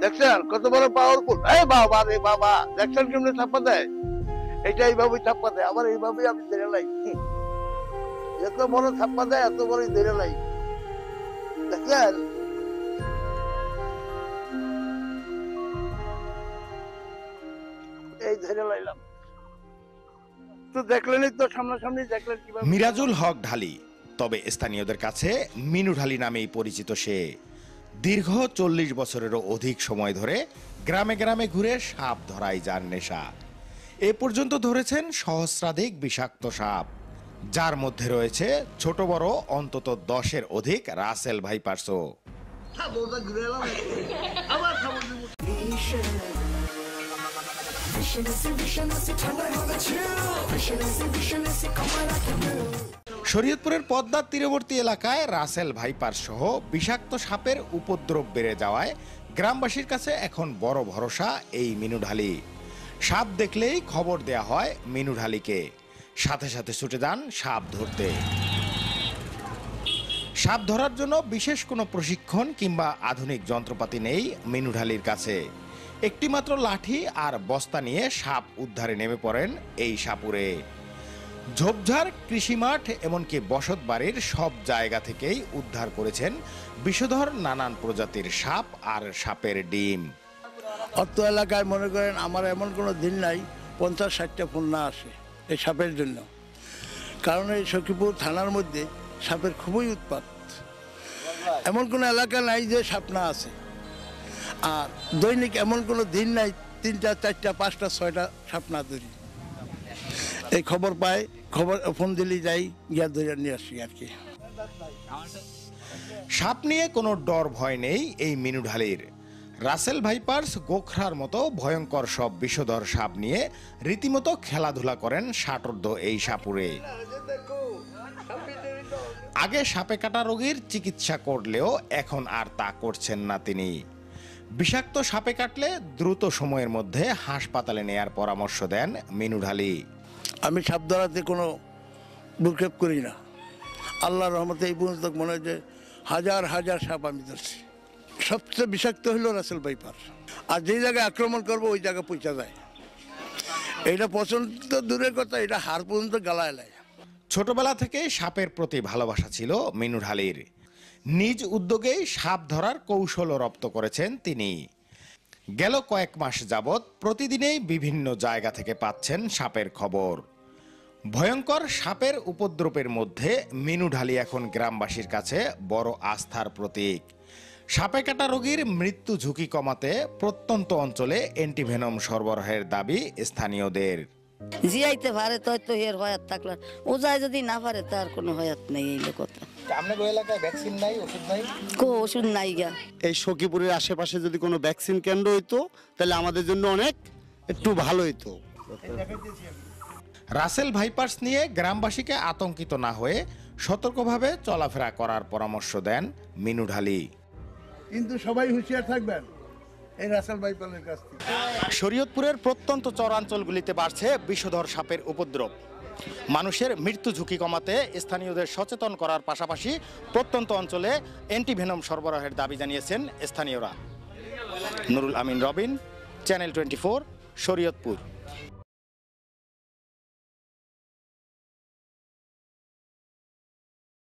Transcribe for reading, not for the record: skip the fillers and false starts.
দেখছেন কত বড় পাওয়ারফুল। এই বাবা রে বাবা, দেখছেন কেমনে ছাপ্পা দেয়? এটা এইভাবেই ছাপ্পা দেয়, আবার এইভাবেই আমি ধরে লাই। এত বড় ছাপ্পা দেয়, এত বড় ধরে লাই। দেখছেন? এই ধরে লাইলাম। তো দেখলেনই তো, সামনাসামনি দেখলেন কিভাবে। মিরাজুল হক ঢালি, তবে স্থানীয়দের কাছে মিনু ঢালি নামেই পরিচিত সে। দীর্ঘ 40 বছরেরও অধিক সময় ধরে গ্রামে গ্রামে ঘুরে সাপ ধরাই যার নেশা। এ পর্যন্ত ধরেছেন সহস্রাধিক বিষাক্ত সাপ, যার মধ্যে রয়েছে ছোট বড় অন্তত 10-এর অধিক রাসেল ভাইপারসও। শরীয়তপুরের পদ্মার তীরবর্তী এলাকায় রাসেল ভাইপার সহ বিষাক্ত সাপের উপদ্রব বেড়ে যাওয়ায় গ্রামবাসীর কাছে এখন বড় ভরসা এই মিনু ঢালি। সাপ দেখলেই খবর দেয়া হয় মিনু ঢালিকে, সাথে সাথে ছুটে যান সাপ ধরতে। সাপ ধরার জন্য বিশেষ কোনো প্রশিক্ষণ কিংবা আধুনিক যন্ত্রপাতি নেই মিনু ঢালির কাছে। একটি মাত্র লাঠি আর বস্তা নিয়ে সাপ উদ্ধারে নেমে পড়েন এই সাপুরে। ঝোপঝাড়, কৃষিমাঠ, এমনকি বসত বাড়ির সব জায়গা থেকেই উদ্ধার করেছেন বিষধর নানান প্রজাতির সাপ আর সাপের ডিম। অত এলাকায় মনে করেন আমার এমন কোনো দিন নাই 50-60টা ফোন না আসে এই সাপের জন্য। কারণ এই সখীপুর থানার মধ্যে সাপের খুবই উৎপাত। এমন কোনো এলাকা নাই যে সাপ না আছে। আর দৈনিক এমন কোনো দিন নাই 3টা, 4টা, 5টা, 6টা সাপ না ধরি। এই খবর পাই, খবর ফোন দিলেই যাই, গিয়া ধরে নিয়ে আসি আর কি। সাপ নিয়ে কোনো ডর ভয় নেই এই মিনু ঢালির। রাসেল ভাইপার্স, গোখরার মতো ভয়ঙ্কর সব বিষধর সাপ নিয়ে রীতিমতো খেলাধুলা করেন ষাটোর্ধ্ব এই সাপুরে। আগে সাপে কাটা রোগীর চিকিৎসা করলেও এখন আর তা করছেন না তিনি। বিষাক্ত সাপে কাটলে দ্রুত সময়ের মধ্যে হাসপাতালে নেয়ার পরামর্শ দেন মিনু ঢালি। আমি সাপ ধরাতে কোনো ভ্রুক্ষেপ করি না। আল্লাহর রহমতে এই পর্যন্ত মনে হয় যে হাজার হাজার সাপ আমি ধরছি। সবচেয়ে বিষাক্ত হলো রাসেল ভাইপার। আর যে জায়গায় আক্রমণ করবো ওই জায়গায় পৌঁছা যায়। এইটা পছন্দ দূরের কথা, এটা হাড় পর্যন্ত গালায় নেয়। ছোটবেলা থেকে সাপের প্রতি ভালোবাসা ছিল মিনু ঢালির। নিজ উদ্যোগেই সাপ ধরার কৌশল রপ্ত করেছেন তিনি। গেল কয়েক মাস যাবৎ প্রতিদিনেই বিভিন্ন জায়গা থেকে পাচ্ছেন সাপের খবর। ভয়ঙ্কর সাপের উপদ্রবের মধ্যে মিনু ঢালি এখন গ্রামবাসীর কাছে বড় আস্থার প্রতীক। সাপে কাটা রোগীর মৃত্যু ঝুঁকি কমাতে প্রত্যন্ত অঞ্চলে অ্যান্টিভেনম সরবরাহের দাবি স্থানীয়দের। জিয়াইতে পারে তো এর হয়াত থাকলে, ও যায় যদি না পারে তার কোনো হয়াত নেই। এই কথা আপনাদের এলাকায় ভ্যাকসিন নাই, ওষুধ নাই? ওষুধ নাই গা। এই সখীপুরের আশেপাশে যদি কোনো ভ্যাকসিন কেন্দ্র হইতো তাহলে আমাদের জন্য অনেক একটু ভালো হইতো। রাসেল ভাইপার্স নিয়ে গ্রামবাসীকে আতঙ্কিত না হয়ে সতর্কভাবে চলাফেরা করার পরামর্শ দেন মিনু ঢালি। কিন্তু সবাই হুঁশিয়ার থাকবেন এই রাসেল ভাইপারের কাছ থেকে। শরীয়তপুরের প্রত্যন্ত চরাঞ্চলগুলিতে বাড়ছে বিষধর সাপের উপদ্রব। মানুষের মৃত্যু ঝুঁকি কমাতে স্থানীয়দের সচেতন করার পাশাপাশি প্রত্যন্ত অঞ্চলে অ্যান্টিভেনম সরবরাহের দাবি জানিয়েছেন স্থানীয়রা। নুরুল আমিন রবিন, চ্যানেল 24, শরীয়তপুর।